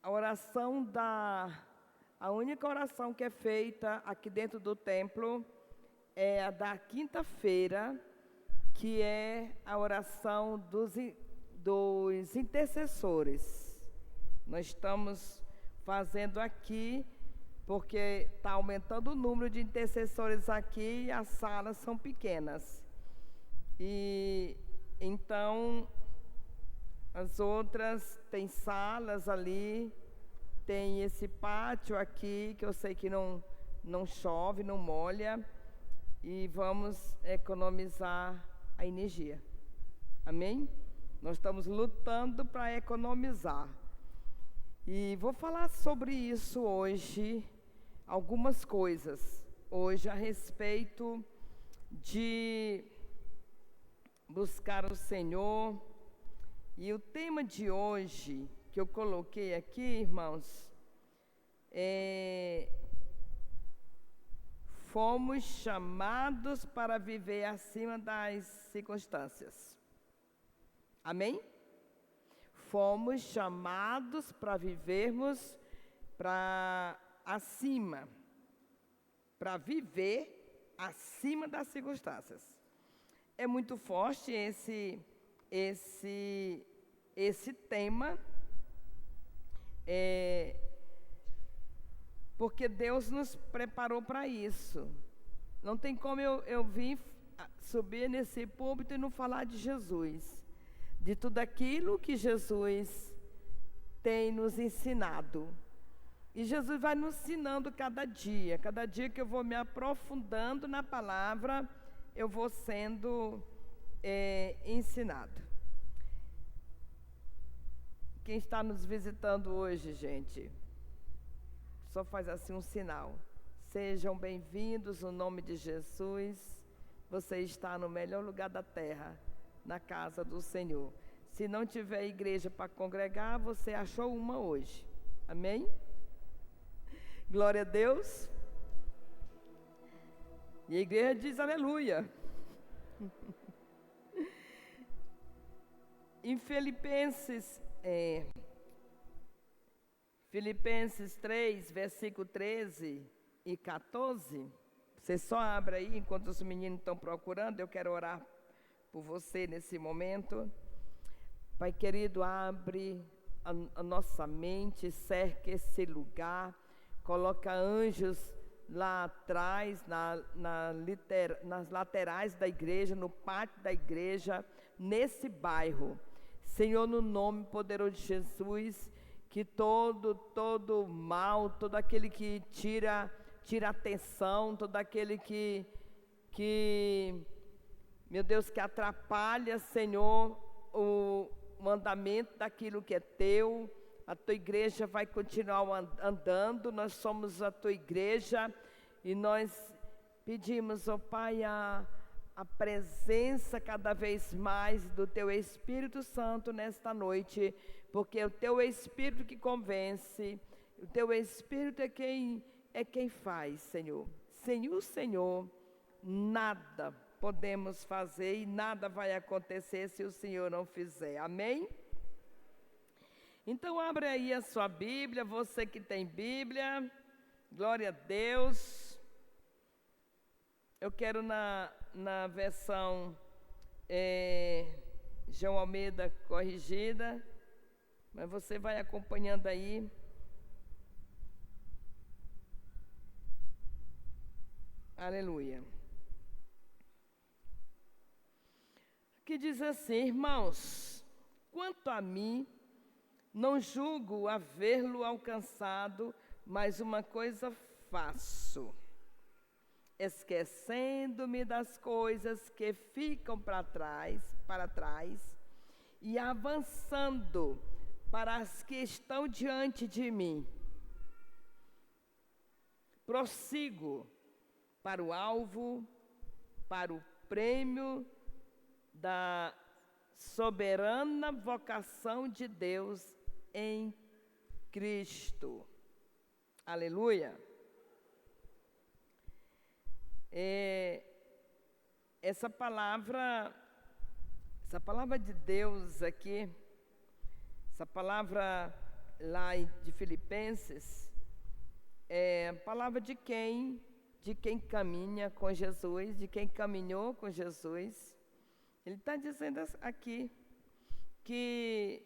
a oração a única oração que é feita aqui dentro do templo é a da quinta-feira, que é a oração dos intercessores. Nós estamos fazendo aqui, porque está aumentando o número de intercessores aqui e as salas são pequenas. E então, as outras têm salas ali, tem esse pátio aqui, que eu sei que não chove, não molha, e vamos economizar a energia. Amém? Nós estamos lutando para economizar. E vou falar sobre isso hoje, algumas coisas, hoje a respeito de buscar o Senhor. E o tema de hoje, que eu coloquei aqui, irmãos, fomos chamados para viver acima das circunstâncias. Amém? Fomos chamados para vivermos acima, para viver acima das circunstâncias. É muito forte esse tema, porque Deus nos preparou para isso. Não tem como eu vir subir nesse púlpito e não falar de Jesus, de tudo aquilo que Jesus tem nos ensinado. E Jesus vai nos ensinando cada dia que eu vou me aprofundando na palavra, eu vou sendo ensinado. Quem está nos visitando hoje, gente, só faz assim um sinal. Sejam bem-vindos no nome de Jesus. Você está no melhor lugar da terra, na casa do Senhor. Se não tiver igreja para congregar, você achou uma hoje. Amém? Glória a Deus. E a igreja diz aleluia. Em Filipenses 3, versículo 13 e 14, você só abre aí, enquanto os meninos estão procurando, eu quero orar por você nesse momento. Pai querido, abre a nossa mente, cerca esse lugar, coloca anjos lá atrás, nas laterais da igreja, no pátio da igreja, nesse bairro. Senhor, no nome poderoso de Jesus, que todo mal, todo aquele que tira atenção, todo aquele que, meu Deus, que atrapalha, Senhor, o mandamento daquilo que é teu, a tua igreja vai continuar andando, nós somos a tua igreja, e nós pedimos, ó Pai, a presença cada vez mais do teu Espírito Santo nesta noite, porque é o teu Espírito que convence, o teu Espírito é quem faz, Senhor. Sem o Senhor, nada podemos fazer e nada vai acontecer se o Senhor não fizer. Amém? Então, abre aí a sua Bíblia, você que tem Bíblia, glória a Deus. Eu quero na versão João Almeida corrigida, mas você vai acompanhando aí. Aleluia. Que diz assim: irmãos, quanto a mim, não julgo havê-lo alcançado, mas uma coisa faço, esquecendo-me das coisas que ficam para trás, e avançando para as que estão diante de mim. Prossigo para o alvo, para o prêmio da soberana vocação de Deus em Cristo. Aleluia. Essa palavra de Deus aqui, essa palavra de Filipenses, palavra de quem caminha com Jesus, de quem caminhou com Jesus. Ele está dizendo aqui que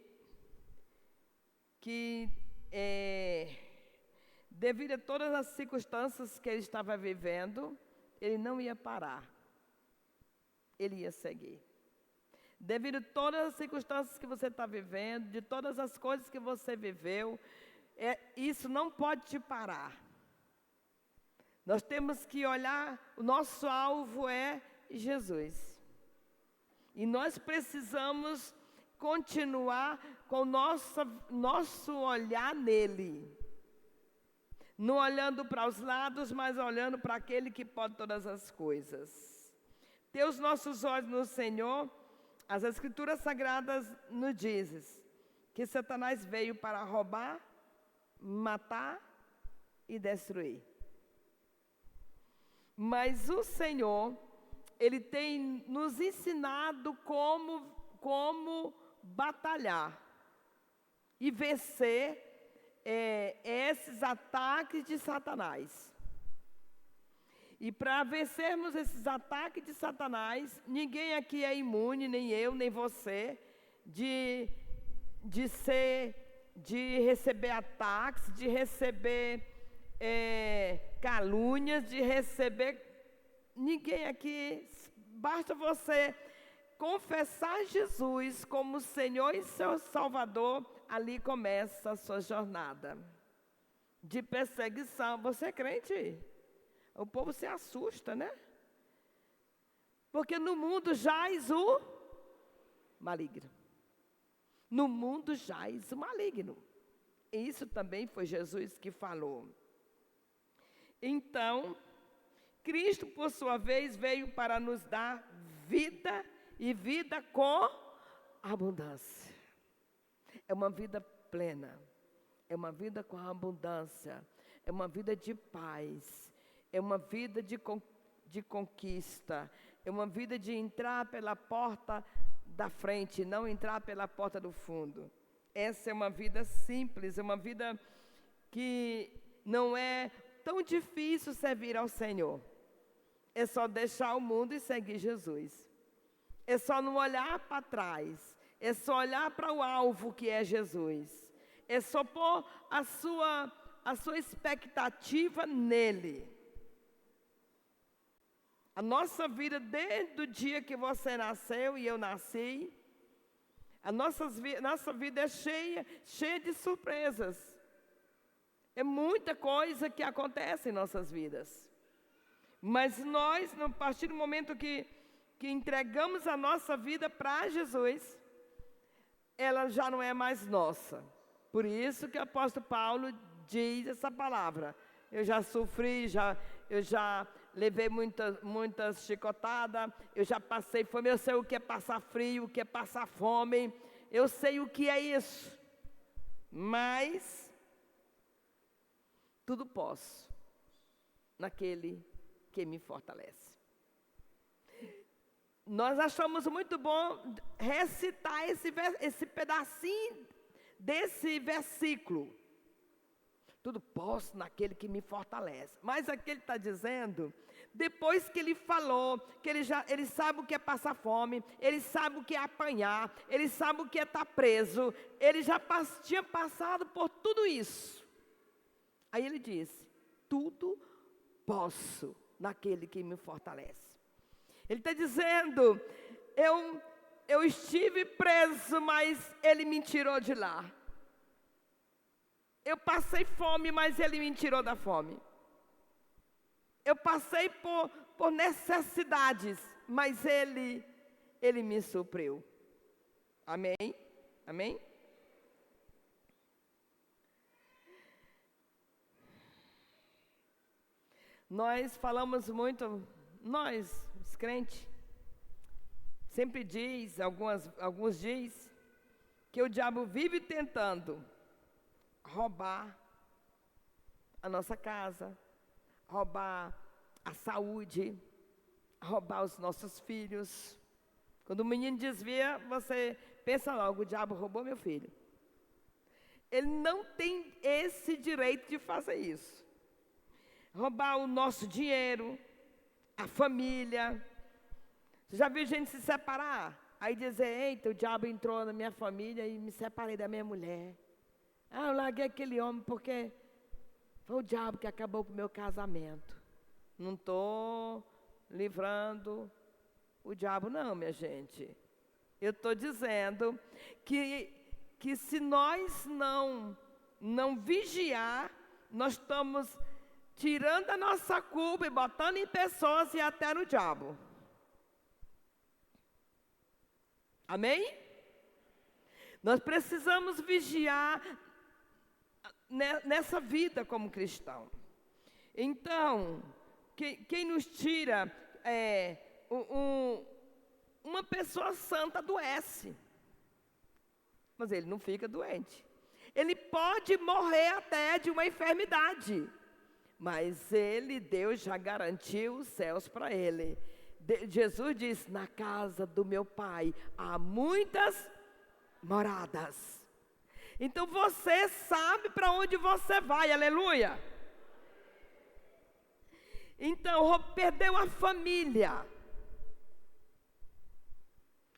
devido a todas as circunstâncias que ele estava vivendo, ele não ia parar, ele ia seguir. Devido a todas as circunstâncias que você está vivendo, de todas as coisas que você viveu, isso não pode te parar. Nós temos que olhar, o nosso alvo é Jesus. E nós precisamos continuar com nosso olhar nele. Não olhando para os lados, mas olhando para aquele que pode todas as coisas. Ter os nossos olhos no Senhor. As Escrituras Sagradas nos dizem que Satanás veio para roubar, matar e destruir. Mas o Senhor, Ele tem nos ensinado como batalhar e vencer esses ataques de Satanás. E para vencermos esses ataques de Satanás, ninguém aqui é imune, nem eu, nem você, de receber ataques, de receber calúnias, de receber... Ninguém aqui, basta você confessar Jesus como Senhor e seu Salvador, ali começa a sua jornada de perseguição. Você é crente? O povo se assusta, né? Porque no mundo jaz o maligno. No mundo jaz o maligno. Isso também foi Jesus que falou. Então, Cristo, por sua vez, veio para nos dar vida e vida com abundância. É uma vida plena. É uma vida com abundância. É uma vida de paz. É uma vida de conquista. É uma vida de entrar pela porta da frente, não entrar pela porta do fundo. Essa é uma vida simples, é uma vida que não é tão difícil servir ao Senhor. É só deixar o mundo e seguir Jesus. É só não olhar para trás. É só olhar para o alvo que é Jesus. É só pôr a sua expectativa nele. A nossa vida, desde o dia que você nasceu e eu nasci, a nossa vida é cheia de surpresas. É muita coisa que acontece em nossas vidas. Mas nós, a partir do momento que entregamos a nossa vida para Jesus, ela já não é mais nossa. Por isso que o apóstolo Paulo diz essa palavra. Eu já sofri, eu já levei muitas chicotadas, eu já passei fome, eu sei o que é passar frio, o que é passar fome, eu sei o que é isso. Mas tudo posso naquele que me fortalece. Nós achamos muito bom recitar esse pedacinho desse versículo. Tudo posso naquele que me fortalece. Mas aqui ele está dizendo, depois que ele falou, que ele sabe o que é passar fome, ele sabe o que é apanhar, ele sabe o que é estar preso, ele já tinha passado por tudo isso. Aí ele disse, tudo posso naquele que me fortalece. Ele está dizendo, eu estive preso, mas ele me tirou de lá. Eu passei fome, mas ele me tirou da fome. Eu passei por necessidades, mas ele me supriu. Amém? Amém? Nós falamos muito, nós, os crentes, sempre diz, alguns diz, que o diabo vive tentando roubar a nossa casa, roubar a saúde, roubar os nossos filhos. Quando o menino desvia, você pensa logo, o diabo roubou meu filho. Ele não tem esse direito de fazer isso. Roubar o nosso dinheiro, a família. Você já viu gente se separar? Aí dizer, eita, o diabo entrou na minha família e me separei da minha mulher. Eu larguei aquele homem porque foi o diabo que acabou com o meu casamento. Não estou livrando o diabo não, minha gente. Eu estou dizendo que se nós não vigiar, nós estamos tirando a nossa culpa e botando em pessoas e até no diabo. Amém? Nós precisamos vigiar nessa vida como cristão. Então, quem nos tira uma pessoa santa adoece. Mas ele não fica doente. Ele pode morrer até de uma enfermidade. Mas Deus já garantiu os céus para ele. Jesus disse, na casa do meu pai há muitas moradas. Então você sabe para onde você vai, aleluia. Então, perdeu a família.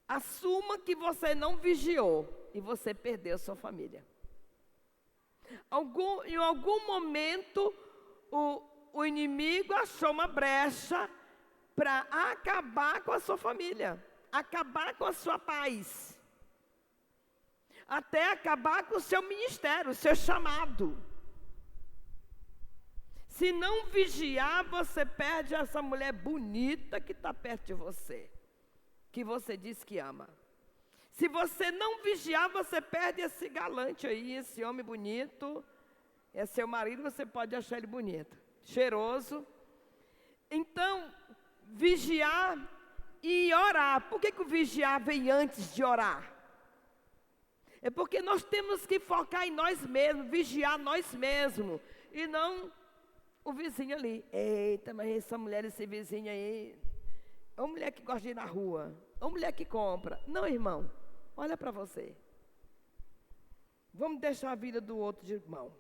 Assuma que você não vigiou e você perdeu sua família. Em algum momento, o inimigo achou uma brecha para acabar com a sua família, acabar com a sua paz, até acabar com o seu ministério, o seu chamado. Se não vigiar, você perde essa mulher bonita que está perto de você, que você diz que ama. Se você não vigiar, você perde esse galante aí, esse homem bonito. É seu marido, você pode achar ele bonito, cheiroso. Então, vigiar e orar. Por que o vigiar vem antes de orar? É porque nós temos que focar em nós mesmos, vigiar nós mesmos, e não o vizinho ali. Eita, mas essa mulher, esse vizinho aí, é uma mulher que gosta de ir na rua, é uma mulher que compra. Não, irmão, olha para você. Vamos deixar a vida do outro de irmão.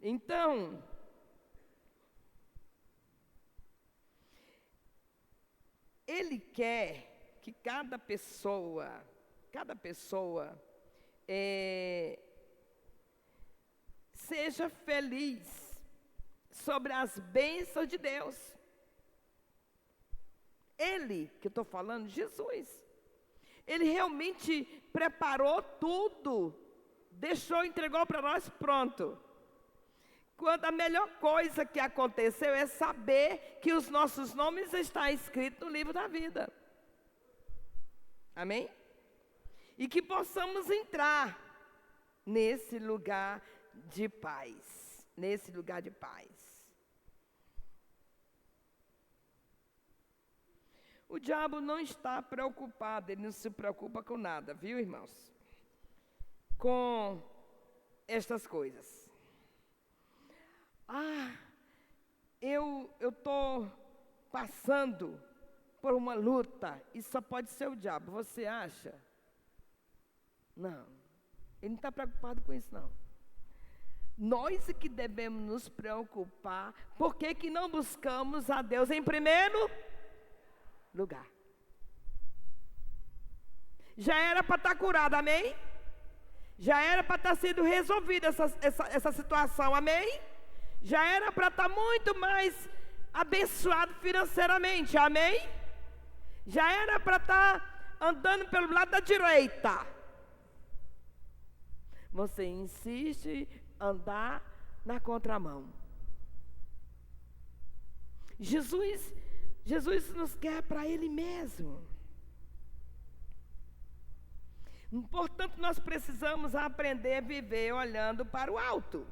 Então, Ele quer que cada pessoa seja feliz sobre as bênçãos de Deus. Ele, que eu estou falando, Jesus, Ele realmente preparou tudo, entregou para nós pronto. Quando a melhor coisa que aconteceu é saber que os nossos nomes estão escritos no livro da vida. Amém? E que possamos entrar nesse lugar de paz. Nesse lugar de paz. O diabo não está preocupado, ele não se preocupa com nada, viu, irmãos? Com estas coisas. Eu estou passando por uma luta, e só pode ser o diabo, você acha? Não, ele não está preocupado com isso não. Nós é que devemos nos preocupar, por que não buscamos a Deus em primeiro lugar? Já era para estar curado, amém? Já era para estar sendo resolvida essa situação, amém? Já era para estar muito mais abençoado financeiramente, amém? Já era para estar andando pelo lado da direita. Você insiste em andar na contramão. Jesus nos quer para Ele mesmo. Portanto, nós precisamos aprender a viver olhando para o alto,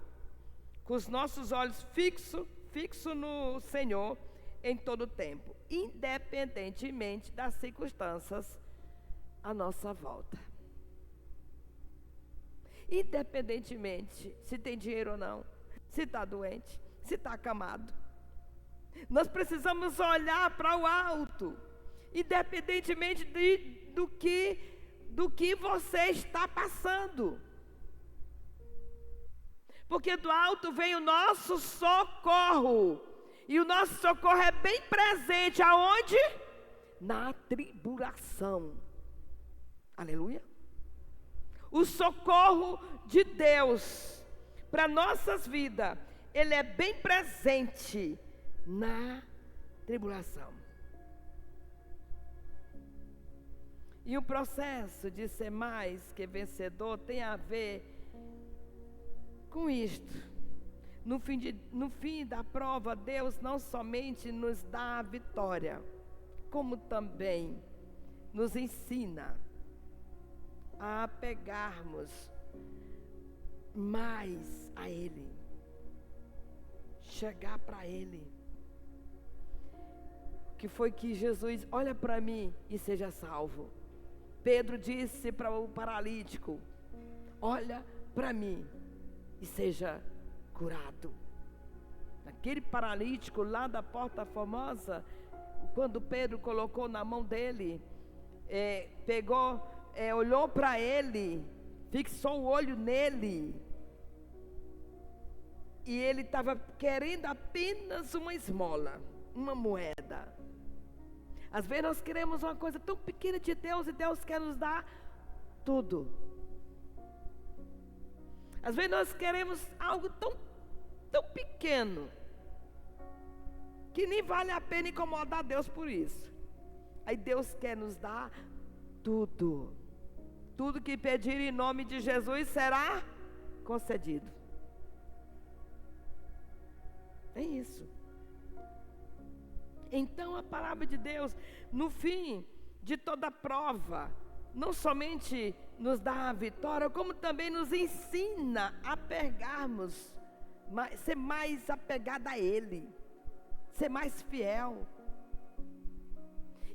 com os nossos olhos fixos no Senhor em todo o tempo, independentemente das circunstâncias à nossa volta. Independentemente se tem dinheiro ou não, se está doente, se está acamado. Nós precisamos olhar para o alto, independentemente do que você está passando. Porque do alto vem o nosso socorro. E o nosso socorro é bem presente. Aonde? Na tribulação. Aleluia. O socorro de Deus para nossas vidas, ele é bem presente na tribulação. E o processo de ser mais que vencedor tem a ver com isto. No fim da prova, Deus não somente nos dá a vitória, como também nos ensina a apegarmos mais a Ele, chegar para Ele. Que foi que Jesus, olha para mim e seja salvo. Pedro disse para o paralítico, olha para mim e seja curado. Aquele paralítico lá da Porta Formosa, quando Pedro colocou na mão dele, olhou para ele, fixou o olho nele, e ele estava querendo apenas uma esmola, uma moeda. Às vezes nós queremos uma coisa tão pequena de Deus, e Deus quer nos dar tudo. Às vezes nós queremos algo tão pequeno, que nem vale a pena incomodar Deus por isso. Aí Deus quer nos dar tudo. Tudo que pedir em nome de Jesus será concedido. É isso. Então a palavra de Deus, no fim de toda prova, não somente nos dá a vitória, como também nos ensina a pegarmos, ser mais apegada a Ele, ser mais fiel.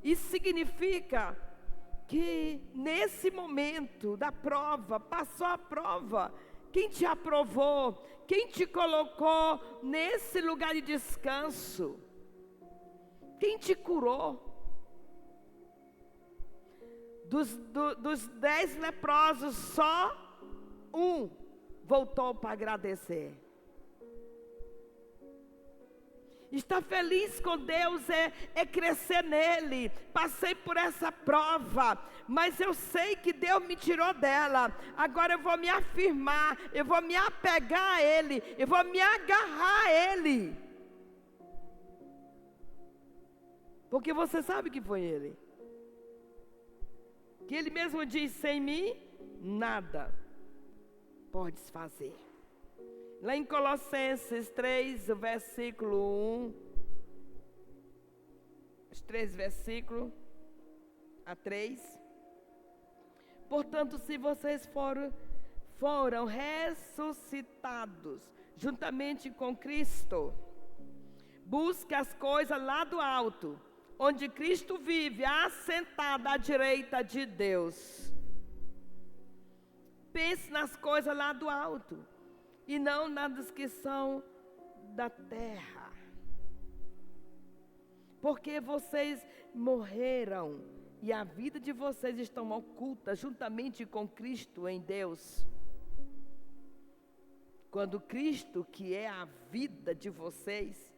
Isso significa que nesse momento da prova, passou a prova, quem te aprovou, quem te colocou nesse lugar de descanso, quem te curou? Dos 10 leprosos, só um voltou para agradecer. Estar feliz com Deus é crescer nele. Passei por essa prova, mas eu sei que Deus me tirou dela. Agora eu vou me afirmar, eu vou me apegar a Ele, eu vou me agarrar a Ele. Porque você sabe que foi Ele. Que Ele mesmo diz, sem mim, nada podes fazer. Lá em Colossenses 3, o versículo 1, os 3 versículos a 3. Portanto, se vocês foram ressuscitados juntamente com Cristo, busque as coisas lá do alto, onde Cristo vive, assentado à direita de Deus. Pense nas coisas lá do alto, e não nas que são da terra. Porque vocês morreram, e a vida de vocês estão ocultas juntamente com Cristo em Deus. Quando Cristo, que é a vida de vocês,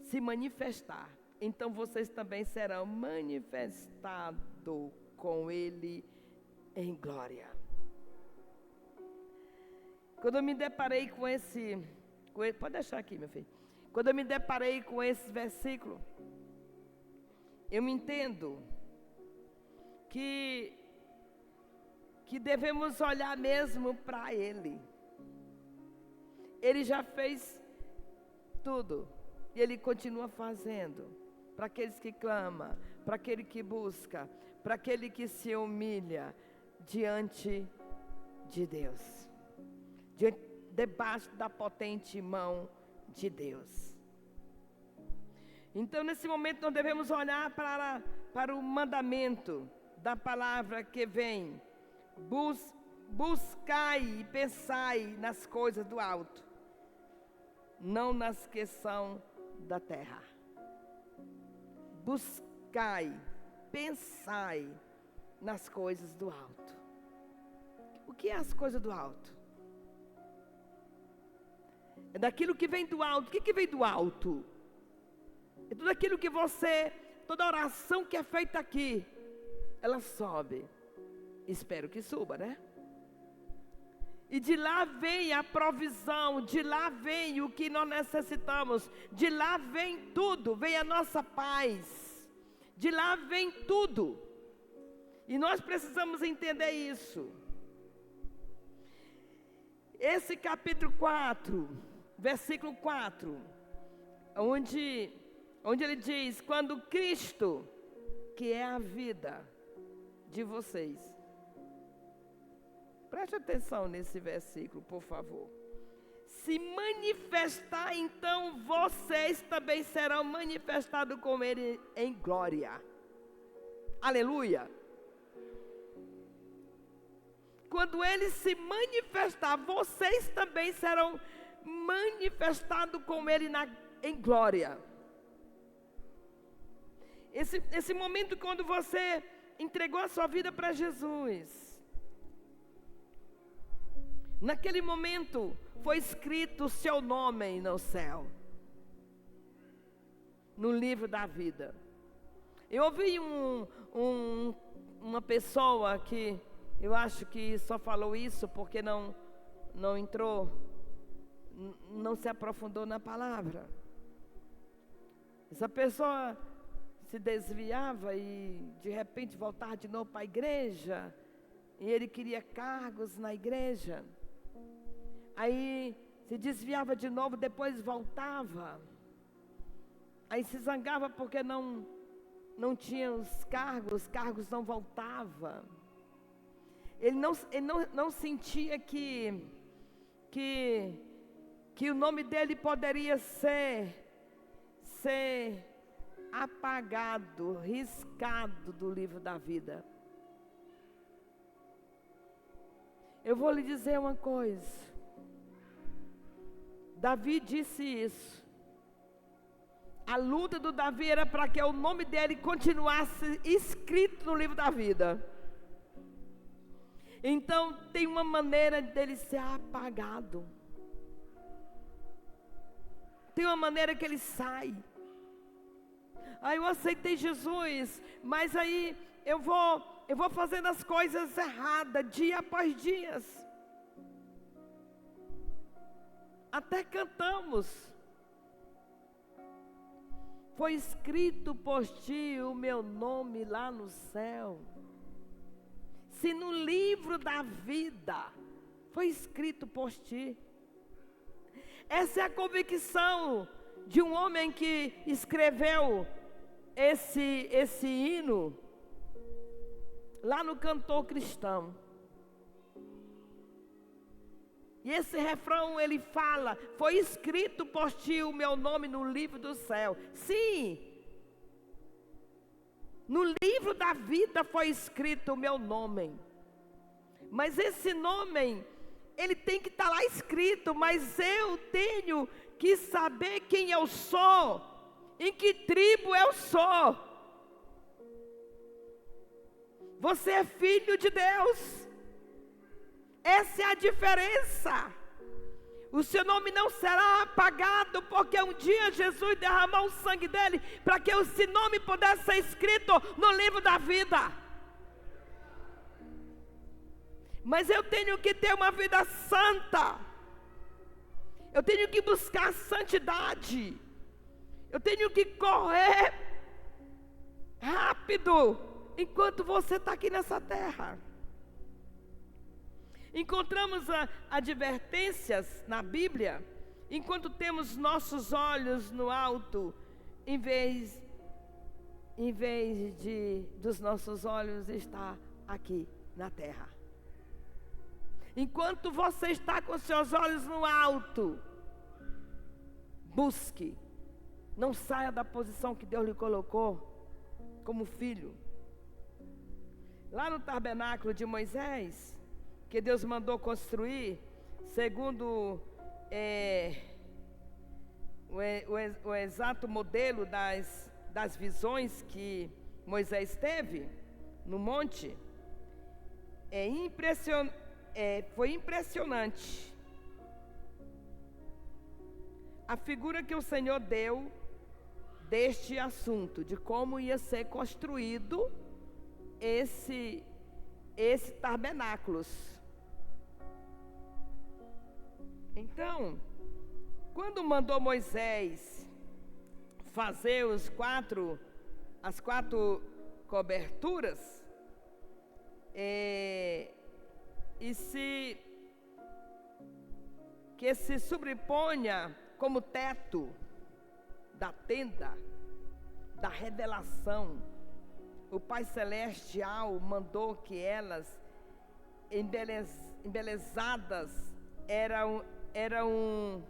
se manifestar, então vocês também serão manifestados com Ele em glória. Quando eu me deparei com esse, pode deixar aqui, meu filho. Quando eu me deparei com esse versículo, eu me entendo que devemos olhar mesmo para Ele. Ele já fez tudo, e Ele continua fazendo, para aqueles que clamam, para aquele que busca, para aquele que se humilha diante de Deus, debaixo da potente mão de Deus. Então, nesse momento, nós devemos olhar para o mandamento da palavra que vem: buscai e pensai nas coisas do alto, não nas que são da terra. Buscai, pensai nas coisas do alto. O que é as coisas do alto? É daquilo que vem do alto. O que vem do alto? É tudo aquilo que você, toda oração que é feita aqui, ela sobe. Espero que suba, né? E de lá vem a provisão, de lá vem o que nós necessitamos, de lá vem tudo, vem a nossa paz, de lá vem tudo. E nós precisamos entender isso. Esse capítulo 4, versículo 4, onde ele diz: quando Cristo, que é a vida de vocês, preste atenção nesse versículo, por favor. Se manifestar, então vocês também serão manifestados com Ele em glória. Aleluia. Quando Ele se manifestar, vocês também serão manifestados com Ele em glória. Esse momento quando você entregou a sua vida para Jesus, naquele momento foi escrito o seu nome no céu, no livro da vida. Eu ouvi uma pessoa que eu acho que só falou isso porque não entrou, não se aprofundou na palavra. Essa pessoa se desviava e de repente voltava de novo para a igreja, e ele queria cargos na igreja. Aí se desviava de novo, depois voltava. Aí se zangava porque não tinha os cargos não voltavam. Ele não sentia que o nome dele poderia ser apagado, riscado do livro da vida. Eu vou lhe dizer uma coisa. Davi disse isso. A luta do Davi era para que o nome dele continuasse escrito no livro da vida. Então tem uma maneira dele ser apagado. Tem uma maneira que ele sai. Aí eu aceitei Jesus, mas aí eu vou fazendo as coisas erradas, dia após dia. Até cantamos. Foi escrito por ti o meu nome lá no céu. Se no livro da vida foi escrito por ti. Essa é a convicção de um homem que escreveu esse hino lá no Cantor Cristão. E esse refrão ele fala: foi escrito por ti o meu nome no livro do céu. Sim, no livro da vida foi escrito o meu nome. Mas esse nome, ele tem que estar lá escrito. Mas eu tenho que saber quem eu sou, em que tribo eu sou. Você é filho de Deus. Essa é a diferença. O seu nome não será apagado, porque um dia Jesus derramou o sangue dele para que esse nome pudesse ser escrito no livro da vida. Mas eu tenho que ter uma vida santa. Eu tenho que buscar santidade. Eu tenho que correr rápido enquanto você está aqui nessa terra. Encontramos advertências na Bíblia, enquanto temos nossos olhos no alto, em vez dos nossos olhos estar aqui na terra. Enquanto você está com seus olhos no alto, busque, não saia da posição que Deus lhe colocou como filho. Lá no tabernáculo de Moisés, que Deus mandou construir, segundo o exato modelo das visões que Moisés teve no monte, foi impressionante. a figura que o Senhor deu deste assunto, de como ia ser construído esse tabernáculos. Então, quando mandou Moisés fazer as quatro coberturas, que se sobreponha como teto da tenda da revelação, o Pai Celestial mandou que elas, embelezadas, era um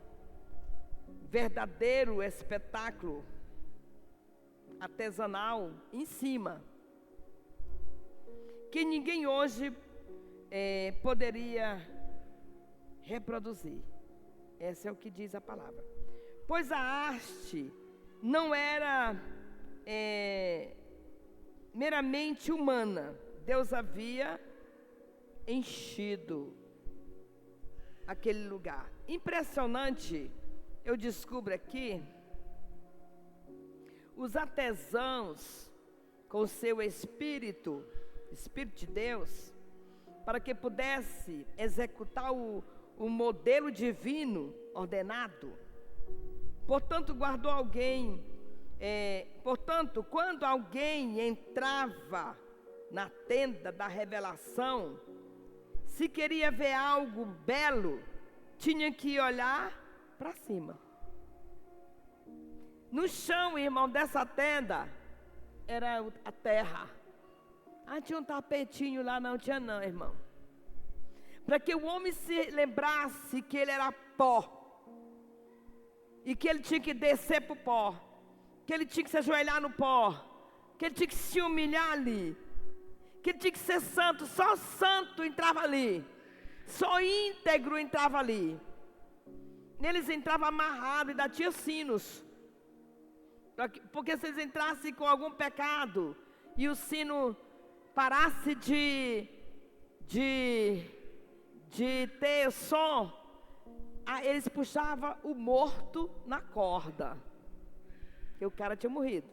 verdadeiro espetáculo artesanal em cima, que ninguém hoje poderia reproduzir. Esse é o que diz a palavra. Pois a haste não era meramente humana. Deus havia enchido aquele lugar. Impressionante, eu descubro aqui, os artesãos, com seu Espírito de Deus, para que pudesse executar o modelo divino ordenado. Portanto, portanto, quando alguém entrava na tenda da revelação, se queria ver algo belo, tinha que olhar para cima. No chão, irmão, dessa tenda, era a terra. Tinha um tapetinho lá, não tinha não, irmão. Para que o homem se lembrasse que ele era pó, e que ele tinha que descer para o pó, que ele tinha que se ajoelhar no pó, que ele tinha que se humilhar ali, que ele tinha que ser santo. Só santo entrava ali, só íntegro entrava ali. Eles entravam amarrados, ainda tinha sinos, porque se eles entrassem com algum pecado e o sino parasse de ter som, eles puxavam o morto na corda, que o cara tinha morrido.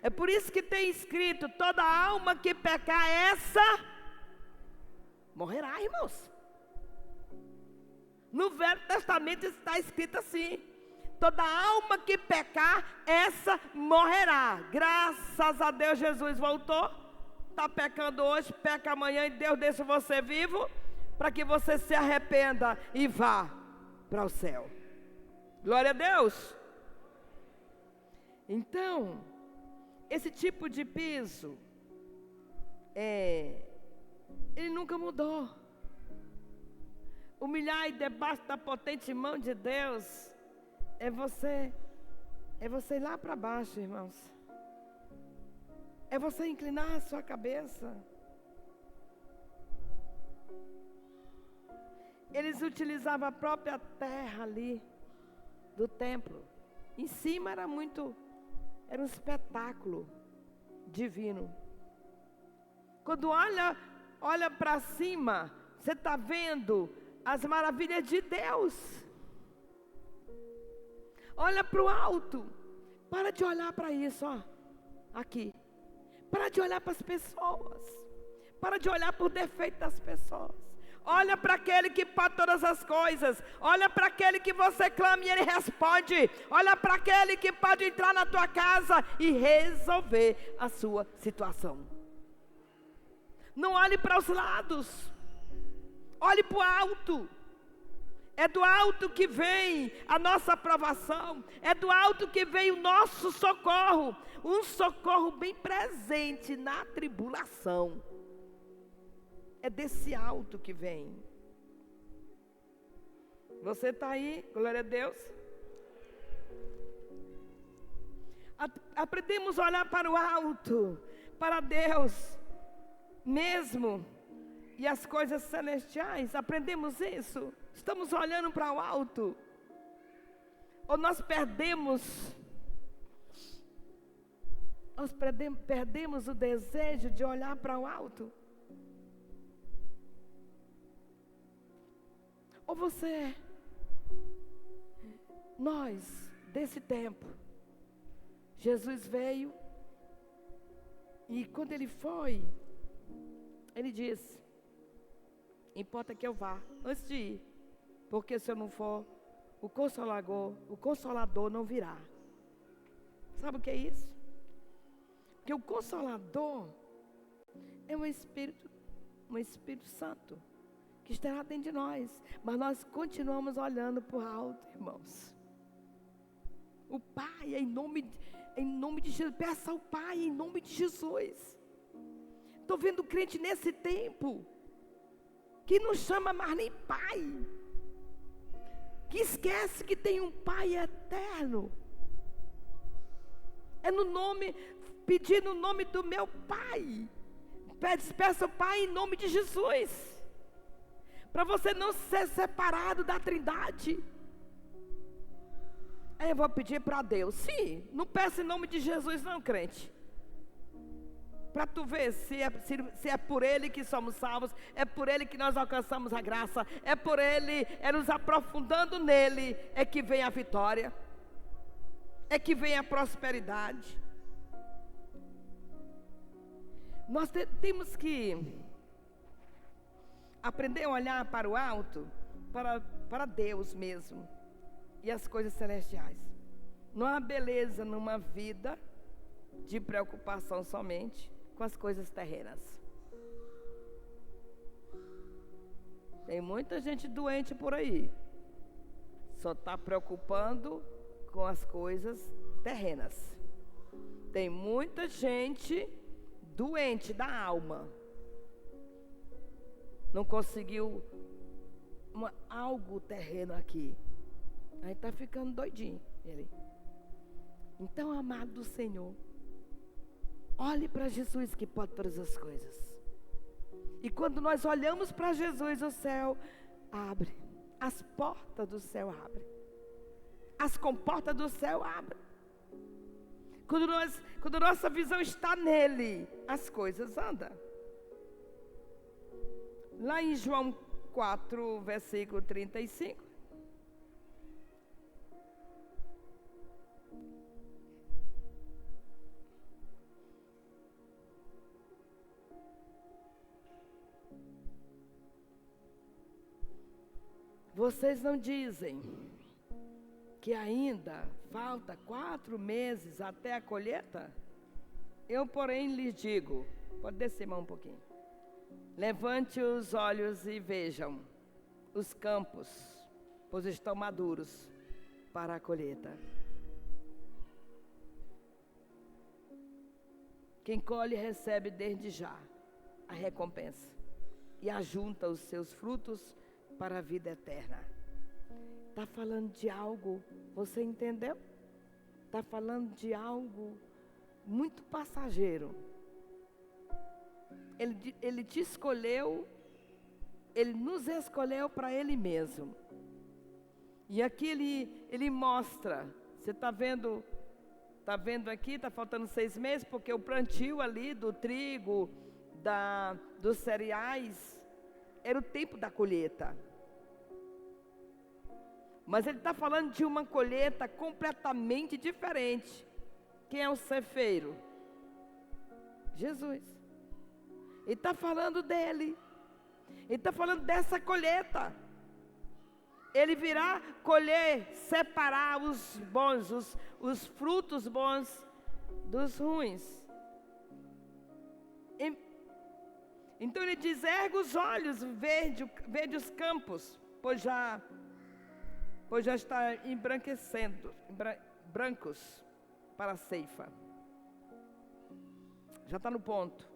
É por isso que tem escrito: toda alma que pecar, essa morrerá, irmãos. No Velho Testamento está escrito assim: toda alma que pecar, essa morrerá. Graças a Deus, Jesus voltou. Está pecando hoje, peca amanhã, e Deus deixa você vivo, para que você se arrependa e vá para o céu. Glória a Deus. Então, esse tipo de piso, ele nunca mudou. Humilhar debaixo da potente mão de Deus, é você ir lá para baixo, irmãos. É você inclinar a sua cabeça. Eles utilizavam a própria terra ali do templo. Em cima era um espetáculo divino. Quando olha para cima, você está vendo as maravilhas de Deus. Olha para o alto. Para de olhar para isso, ó. Aqui. Para de olhar para as pessoas. Para de olhar para o defeito das pessoas. Olha para aquele que pode todas as coisas. Olha para aquele que você clama e ele responde. Olha para aquele que pode entrar na tua casa e resolver a sua situação. Não olhe para os lados. Olhe para o alto. É do alto que vem a nossa aprovação. É do alto que vem o nosso socorro. Um socorro bem presente na tribulação. É desse alto que vem. Você está aí? Glória a Deus. Aprendemos a olhar para o alto, para Deus mesmo e as coisas celestiais. Aprendemos isso. Estamos olhando para o alto. Ou nós perdemos o desejo de olhar para o alto? Ou você nós, desse tempo, Jesus veio e quando ele foi, ele disse: importa que eu vá, antes de ir, porque se eu não for, o Consolador não virá. Sabe o que é isso? Porque o Consolador é um Espírito Santo, que estará dentro de nós, mas nós continuamos olhando para o alto, irmãos. O Pai, em nome de Jesus, peça ao Pai, em nome de Jesus. Estou vendo crente nesse tempo, que não chama mais nem Pai, que esquece que tem um Pai eterno. É no nome, pedir no nome do meu Pai. Peça ao Pai em nome de Jesus, para você não ser separado da Trindade. Aí eu vou pedir para Deus. Sim, não peça em nome de Jesus não, crente. Para tu ver se é por Ele que somos salvos, é por Ele que nós alcançamos a graça, é por Ele, é nos aprofundando nele, é que vem a vitória, é que vem a prosperidade. Nós temos que aprender a olhar para o alto, para Deus mesmo, e as coisas celestiais. Não há beleza numa vida de preocupação somente com as coisas terrenas. Tem muita gente doente por aí, só está preocupando com as coisas terrenas. Tem muita gente doente da alma, não conseguiu algo terreno aqui, aí está ficando doidinho ele. Então, amado do Senhor, olhe para Jesus que pode todas as coisas. E quando nós olhamos para Jesus, o céu abre, as portas do céu abrem, as comportas do céu abrem. Quando nossa visão está nele, as coisas andam. Lá em João 4, versículo 35. Vocês não dizem que ainda falta 4 meses até a colheita? Eu, porém, lhes digo, pode descer mais um pouquinho. Levante os olhos e vejam os campos, pois estão maduros para a colheita. Quem colhe recebe desde já a recompensa e ajunta os seus frutos para a vida eterna. Está falando de algo, você entendeu? Está falando de algo muito passageiro. Ele te escolheu, Ele nos escolheu para Ele mesmo. E aqui Ele mostra, você está vendo aqui, está faltando 6 meses, porque o plantio ali do trigo, dos cereais, era o tempo da colheita. Mas ele está falando de uma colheita completamente diferente. Quem é o cefeiro? Jesus. Ele está falando dele. Ele está falando dessa colheita. Ele virá colher, separar os bons, os frutos bons dos ruins. Então ele diz: erga os olhos, vede os campos, pois já está embranquecendo, brancos para a ceifa. Já está no ponto.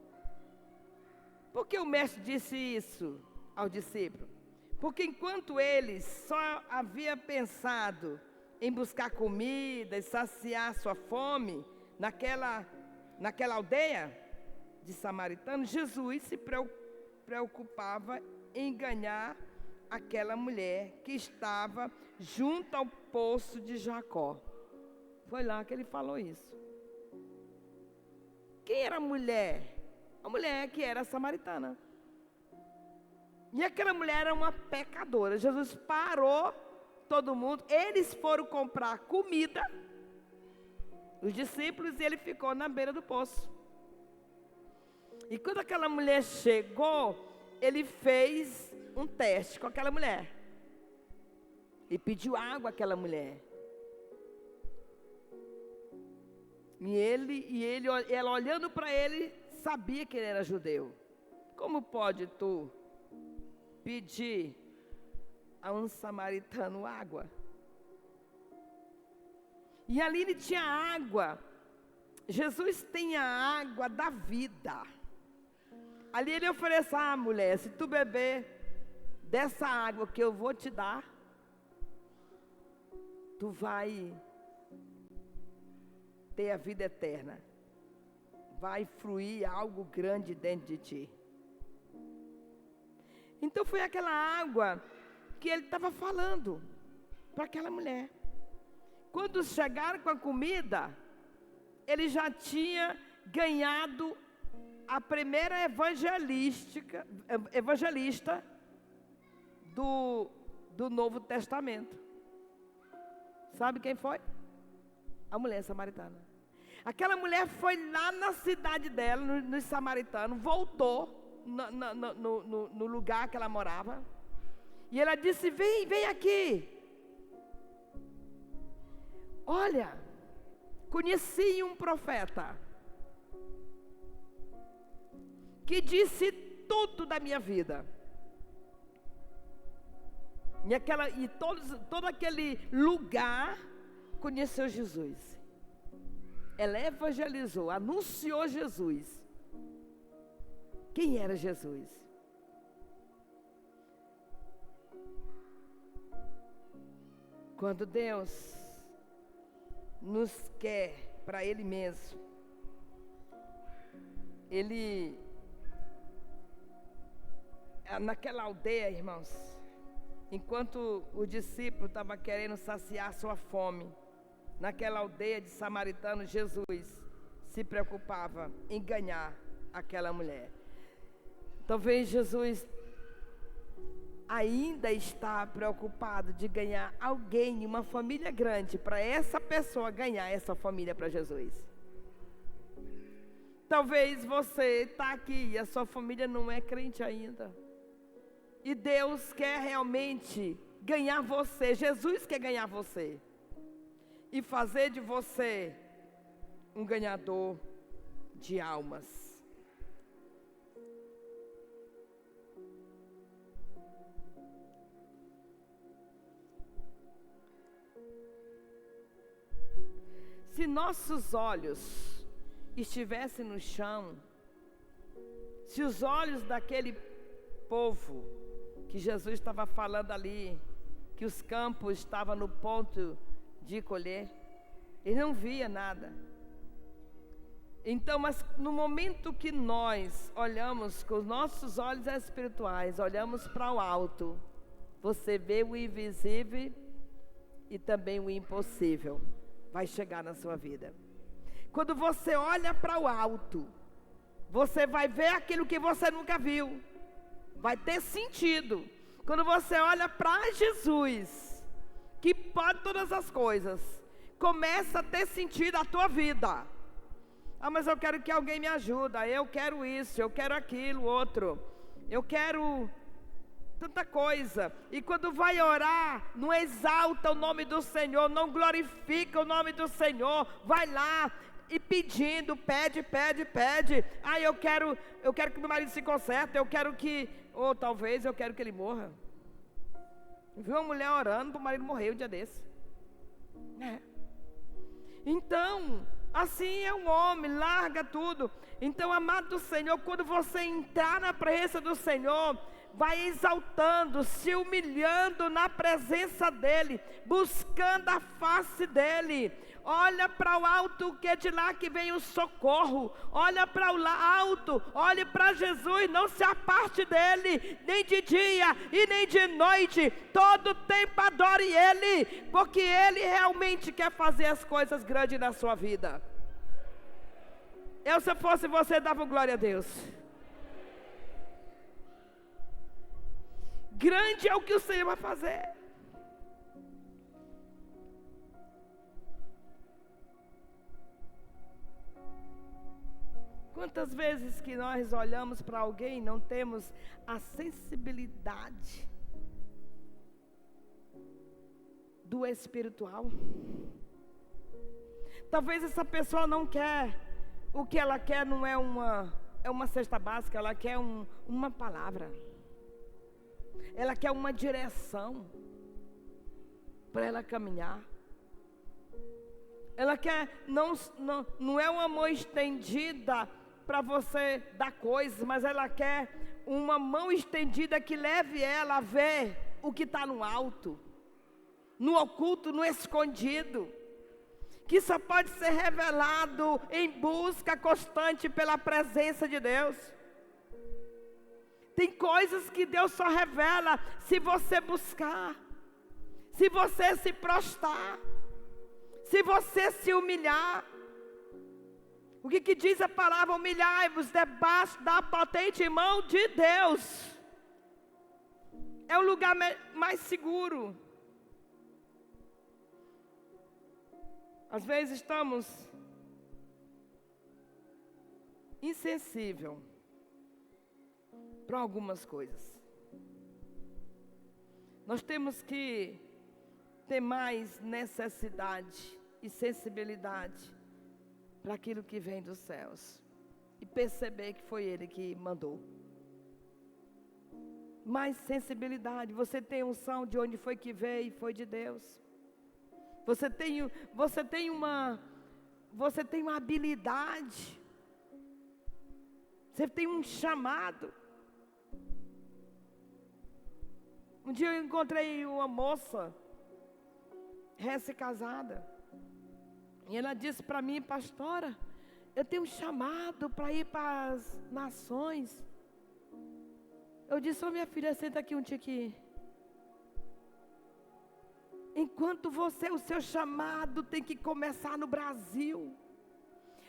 Por que o mestre disse isso ao discípulo? Porque enquanto eles só havia pensado em buscar comida e saciar sua fome naquela aldeia de samaritanos, Jesus se preocupava em ganhar aquela mulher que estava junto ao poço de Jacó. Foi lá que ele falou isso. Quem era a mulher? A mulher que era samaritana. E aquela mulher era uma pecadora. Jesus parou todo mundo. Eles foram comprar comida, os discípulos, e ele ficou na beira do poço. E quando aquela mulher chegou, ele fez um teste com aquela mulher. E pediu água àquela mulher. E ela olhando para ele, sabia que ele era judeu. Como pode tu pedir a um samaritano água? E ali ele tinha água. Jesus tem a água da vida. Ali ele oferece: mulher, se tu beber dessa água que eu vou te dar, tu vai ter a vida eterna. Vai fluir algo grande dentro de ti. Então foi aquela água que ele estava falando para aquela mulher. Quando chegaram com a comida, ele já tinha ganhado a primeira evangelista do Novo Testamento. Sabe quem foi? A mulher samaritana. Aquela mulher foi lá na cidade dela, nos samaritanos, voltou no lugar que ela morava. E ela disse: vem aqui. Olha, conheci um profeta que disse tudo da minha vida. E todo aquele lugar conheceu Jesus. Ela evangelizou, anunciou Jesus. Quem era Jesus? Quando Deus nos quer para Ele mesmo, Ele, naquela aldeia, irmãos, enquanto o discípulo estava querendo saciar sua fome, naquela aldeia de samaritanos, Jesus se preocupava em ganhar aquela mulher. Talvez Jesus ainda está preocupado de ganhar alguém, uma família grande, para essa pessoa ganhar essa família para Jesus. Talvez você está aqui e a sua família não é crente ainda. E Deus quer realmente ganhar você, Jesus quer ganhar você. E fazer de você um ganhador de almas. Se nossos olhos estivessem no chão, se os olhos daquele povo que Jesus estava falando ali, que os campos estavam no ponto de colher, ele não via nada. Então, mas no momento que nós olhamos com os nossos olhos espirituais, olhamos para o alto, você vê o invisível e também o impossível vai chegar na sua vida. Quando você olha para o alto, você vai ver aquilo que você nunca viu. Vai ter sentido. Quando você olha para Jesus, que pode todas as coisas, começa a ter sentido a tua vida. Mas eu quero que alguém me ajude, eu quero isso, eu quero aquilo, outro, eu quero tanta coisa. E quando vai orar, não exalta o nome do Senhor, não glorifica o nome do Senhor, vai lá e pedindo, pede. Eu quero que meu marido se conserte, eu quero que, ou talvez eu quero que ele morra. Viu uma mulher orando para o marido morrer um dia desse. Então, assim é um homem, larga tudo. Então, amado do Senhor, quando você entrar na presença do Senhor, vai exaltando, se humilhando na presença dEle, buscando a face dEle. Olha para o alto, que é de lá que vem o socorro. Olha para o alto, olhe para Jesus, não se aparte dEle, nem de dia e nem de noite. Todo tempo adore Ele, porque Ele realmente quer fazer as coisas grandes na sua vida. Se fosse você, dava glória a Deus. Grande é o que o Senhor vai fazer. Quantas vezes que nós olhamos para alguém e não temos a sensibilidade do espiritual? Talvez essa pessoa não quer, o que ela quer não é uma cesta básica, ela quer uma palavra. Ela quer uma direção para ela caminhar. Ela quer, não é um amor estendida para você dar coisas, mas ela quer uma mão estendida que leve ela a ver o que está no alto, no oculto, no escondido, que só pode ser revelado em busca constante pela presença de Deus. Tem coisas que Deus só revela se você buscar, se você se prostrar, se você se humilhar. O que diz a palavra? Humilhai-vos debaixo da potente mão de Deus. É o lugar mais seguro. Às vezes estamos insensíveis para algumas coisas. Nós temos que ter mais necessidade e sensibilidade para aquilo que vem dos céus e perceber que foi Ele que mandou. Mais sensibilidade. Você tem unção de onde foi que veio e foi de Deus. Você tem uma habilidade. Você tem um chamado. Um dia eu encontrei uma moça recém-casada. E ela disse para mim: pastora, eu tenho um chamado para ir para as nações. Eu disse: minha filha, senta aqui um tiquinho. Enquanto o seu chamado tem que começar no Brasil.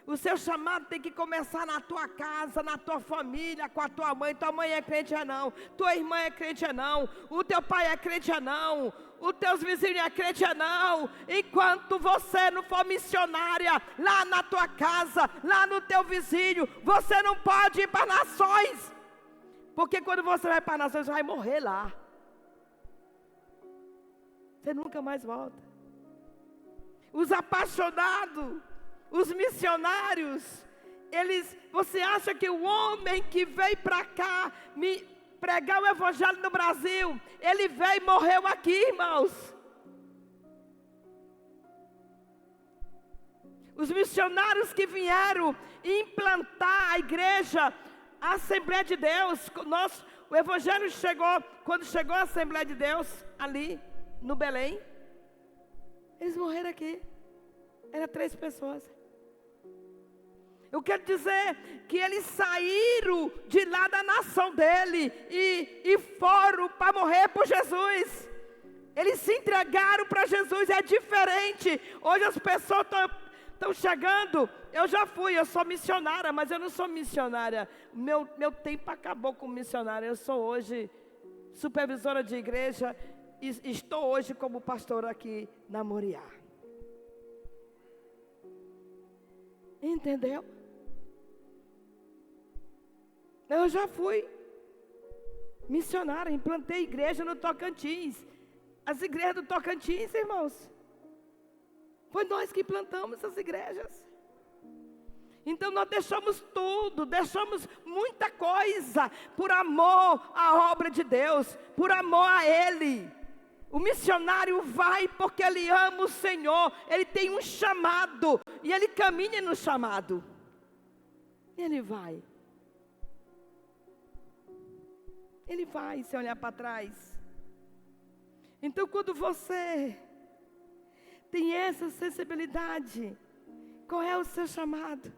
O seu chamado tem que começar na tua casa, na tua família, com a tua mãe. Tua mãe é crente, é não. Tua irmã é crente, é não. O teu pai é crente, é não. Os teus vizinhos é crente, é não. Enquanto você não for missionária, lá na tua casa, lá no teu vizinho, você não pode ir para nações. Porque quando você vai para nações, você vai morrer lá. Você nunca mais volta. Os apaixonados, os missionários, você acha que o homem que veio para cá pregar o evangelho no Brasil, ele veio e morreu aqui, irmãos? Os missionários que vieram implantar a igreja, a Assembleia de Deus, o evangelho chegou, quando chegou a Assembleia de Deus, ali no Belém, eles morreram aqui. Eram 3 pessoas. Eu quero dizer que eles saíram de lá da nação dele e foram para morrer por Jesus. Eles se entregaram para Jesus. É diferente. Hoje as pessoas estão chegando. Eu já fui, eu sou missionária, mas eu não sou missionária. Meu tempo acabou como missionária. Eu sou hoje supervisora de igreja e estou hoje como pastora aqui na Moriá. Entendeu? Eu já fui missionária, implantei igreja no Tocantins. As igrejas do Tocantins, irmãos, foi nós que plantamos as igrejas. Então nós deixamos tudo, deixamos muita coisa por amor à obra de Deus, por amor a Ele. O missionário vai porque ele ama o Senhor, ele tem um chamado e ele caminha no chamado. Ele vai. Ele vai sem olhar para trás. Então quando você tem essa sensibilidade, qual é o seu chamado?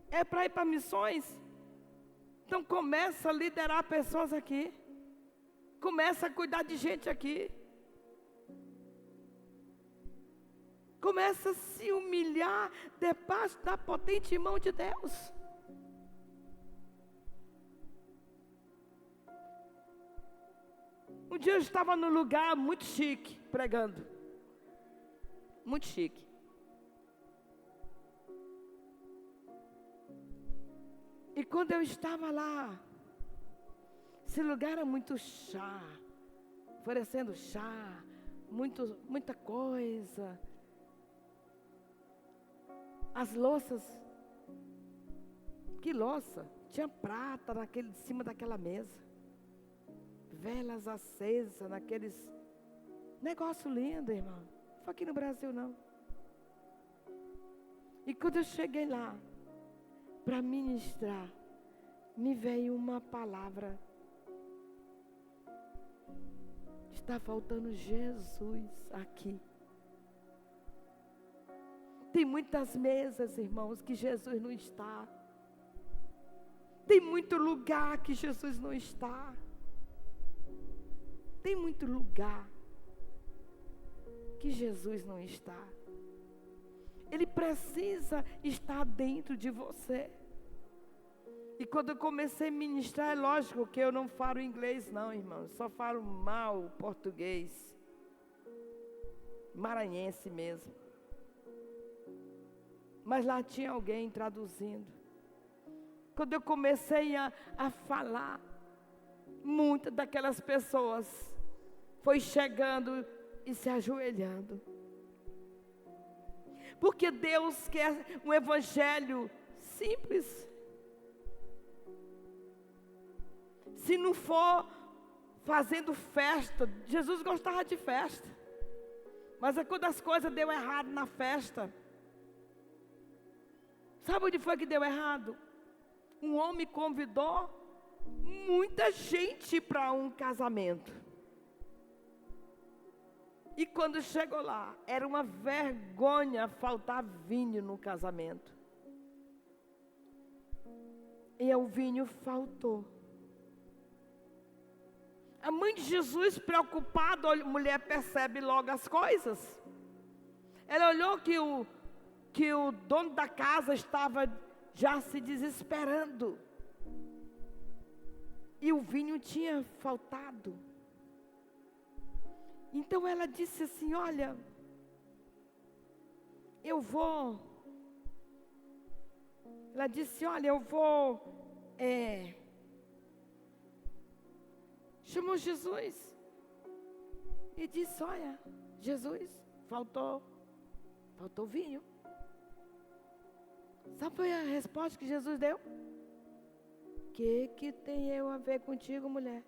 É para ir para missões? Então começa a liderar pessoas aqui. Começa a cuidar de gente aqui. Começa a se humilhar debaixo da potente mão de Deus. Um dia eu estava num lugar muito chique, pregando. Muito chique. E quando eu estava lá, esse lugar era muito chá, oferecendo chá, muita coisa. As louças, que louça? Tinha prata em cima daquela mesa. Velas acesas naqueles... Negócio lindo, irmão. Não foi aqui no Brasil, não. E quando eu cheguei lá, para ministrar, me veio uma palavra. Está faltando Jesus aqui. Tem muitas mesas, irmãos, que Jesus não está. Tem muito lugar que Jesus não está. Tem muito lugar que Jesus não está. Ele precisa estar dentro de você. E quando eu comecei a ministrar, é lógico que eu não falo inglês não, irmãos. Só falo mal português. Maranhense mesmo. Mas lá tinha alguém traduzindo. Quando eu comecei a falar, muitas daquelas pessoas foi chegando e se ajoelhando. Porque Deus quer um evangelho simples. Se não for fazendo festa, Jesus gostava de festa. Mas é quando as coisas deu errado na festa. Sabe onde foi que deu errado? Um homem convidou muita gente para um casamento. E quando chegou lá, era uma vergonha faltar vinho no casamento. E o vinho faltou. A mãe de Jesus, preocupada, a mulher percebe logo as coisas. Ela olhou que o dono da casa estava já se desesperando. E o vinho tinha faltado. Então ela disse assim, olha, ela disse, olha, chamou Jesus. E disse, olha, Jesus, faltou vinho. Sabe qual é a resposta que Jesus deu? Que tem eu a ver contigo, mulher?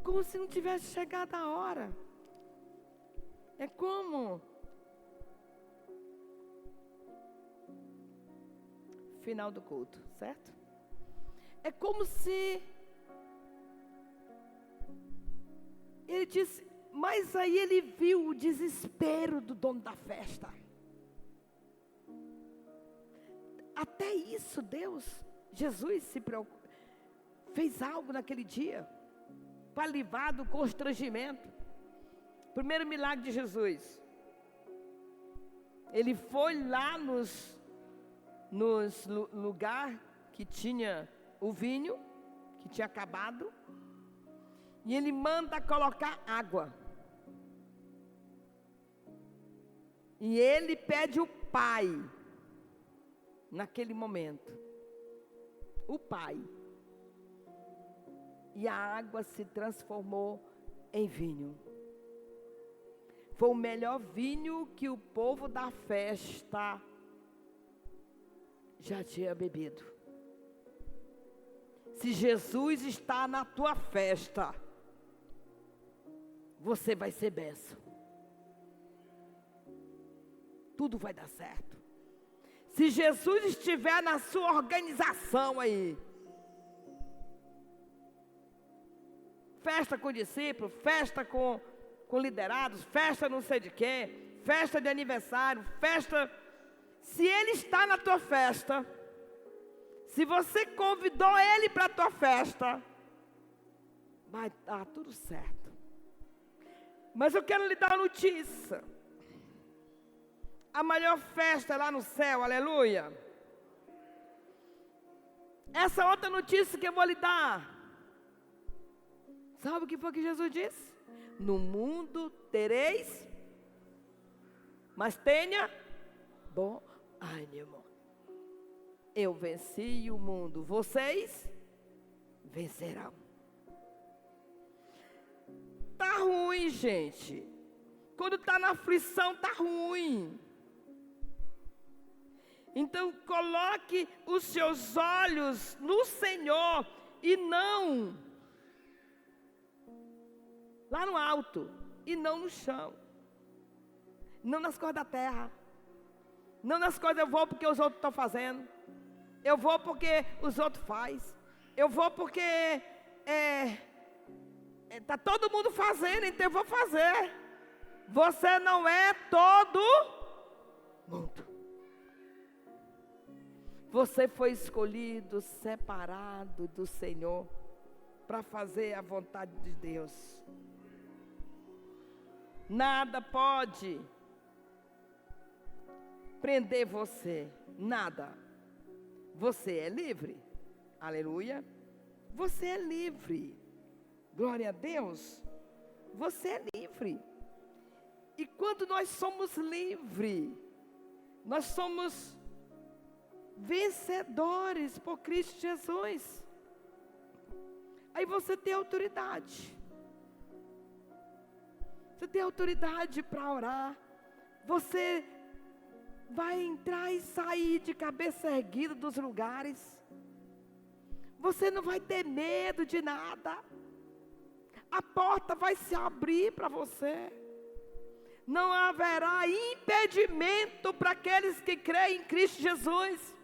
Como se não tivesse chegado a hora. É como final do culto, certo? É como se ele disse, mas aí ele viu o desespero do dono da festa. Até isso Jesus se preocupou, fez algo naquele dia para livrar do constrangimento. Primeiro milagre de Jesus. Ele foi lá nos lugar que tinha o vinho, que tinha acabado, e ele manda colocar água. E ele pede o Pai, naquele momento, o Pai. E a água se transformou em vinho. Foi o melhor vinho que o povo da festa já tinha bebido. Se Jesus está na tua festa, você vai ser bênção. Tudo vai dar certo. Se Jesus estiver na sua organização aí, festa com discípulos, festa com liderados, festa não sei de quê, festa de aniversário, festa. Se ele está na tua festa, se você convidou ele para a tua festa, vai dar tudo certo. Mas eu quero lhe dar uma notícia. A maior festa é lá no céu, aleluia. Essa outra notícia que eu vou lhe dar. Sabe o que foi que Jesus disse? No mundo tereis, mas tenha bom ânimo. eu venci o mundo, vocês vencerão. Tá ruim, gente. Quando está na aflição, tá ruim. Então, coloque os seus olhos no Senhor e não lá no alto e não no chão. Não nas coisas da terra. Não nas coisas eu vou porque os outros estão fazendo. Eu vou porque os outros fazem. Eu vou porque está todo mundo fazendo, então eu vou fazer. Você não é todo mundo. Você foi escolhido, separado do Senhor, para fazer a vontade de Deus. Nada pode prender você, nada. Você é livre, aleluia. Você é livre, glória a Deus. Você é livre. E quando nós somos livres, nós somos vencedores por Cristo Jesus. Aí você tem autoridade. Você tem autoridade para orar. Você vai entrar e sair de cabeça erguida dos lugares. Você não vai ter medo de nada. A porta vai se abrir para você. Não haverá impedimento para aqueles que creem em Cristo Jesus.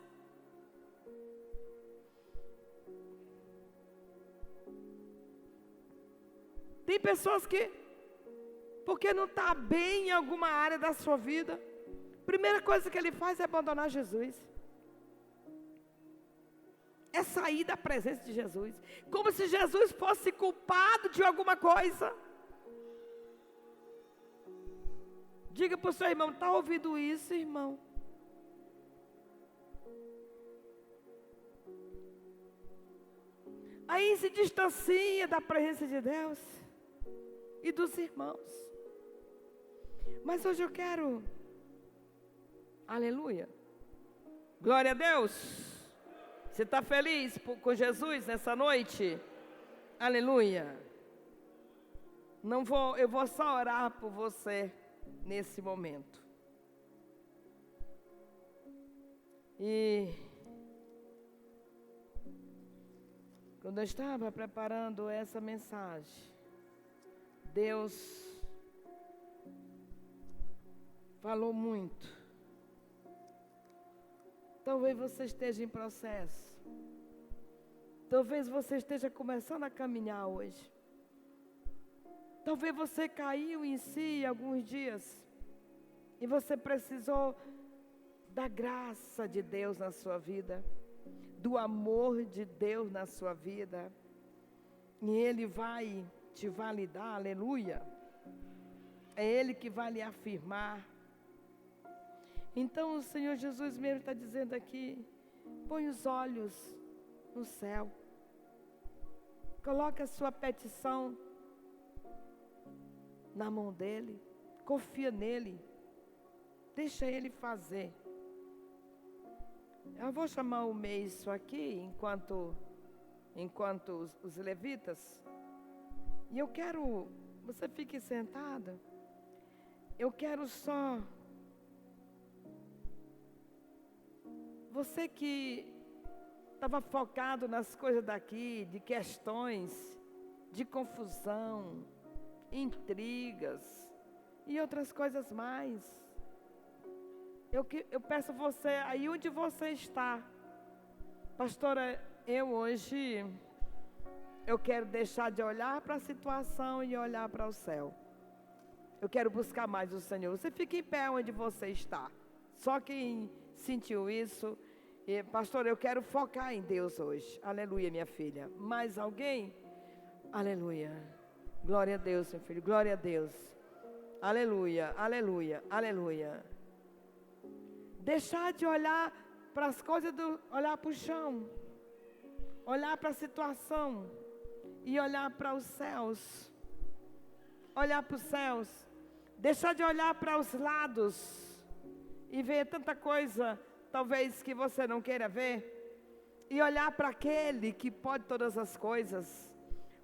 Tem pessoas que, porque não está bem em alguma área da sua vida, a primeira coisa que ele faz é abandonar Jesus. É sair da presença de Jesus. Como se Jesus fosse culpado de alguma coisa. Diga para o seu irmão, está ouvindo isso, irmão? Aí se distancia da presença de Deus e dos irmãos. Mas hoje eu quero, aleluia, glória a Deus. Você está feliz com Jesus nessa noite? Aleluia. Eu vou só orar por você nesse momento. E quando eu estava preparando essa mensagem, Deus falou muito. Talvez você esteja em processo. Talvez você esteja começando a caminhar hoje. Talvez você caiu em si alguns dias e você precisou da graça de Deus na sua vida, do amor de Deus na sua vida, e Ele vai te validar, aleluia. É Ele que vai lhe afirmar. Então o Senhor Jesus mesmo está dizendo aqui, põe os olhos no céu, coloca a sua petição na mão dEle, confia nele, deixa Ele fazer. Eu vou chamar o mês aqui, enquanto os levitas, e eu quero, você fique sentada, eu quero só, você que estava focado nas coisas daqui, de questões, de confusão, intrigas e outras coisas mais. Eu peço a você, aí onde você está, pastora, eu quero deixar de olhar para a situação e olhar para o céu. Eu quero buscar mais o Senhor. Você fica em pé onde você está. Só quem sentiu isso, pastor, eu quero focar em Deus hoje. Aleluia, minha filha. Mais alguém? Aleluia. Glória a Deus, meu filho, glória a Deus. Aleluia, aleluia, aleluia. Deixar de olhar para as coisas, olhar para o chão. Olhar para a situação. E olhar para os céus. Olhar para os céus. Deixar de olhar para os lados. E ver tanta coisa talvez que você não queira ver, e olhar para aquele que pode todas as coisas.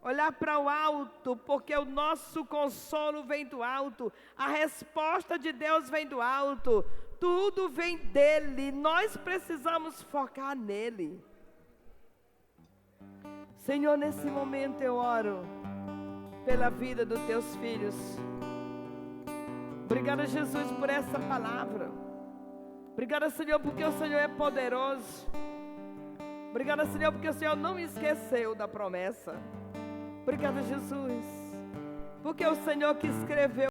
Olhar para o alto, porque o nosso consolo vem do alto, a resposta de Deus vem do alto, tudo vem dele, nós precisamos focar nele. Senhor, nesse momento eu oro pela vida dos teus filhos. Obrigada, Jesus, por essa palavra. Obrigada, Senhor, porque o Senhor é poderoso. Obrigada, Senhor, porque o Senhor não me esqueceu da promessa. Obrigada, Jesus, porque o Senhor que escreveu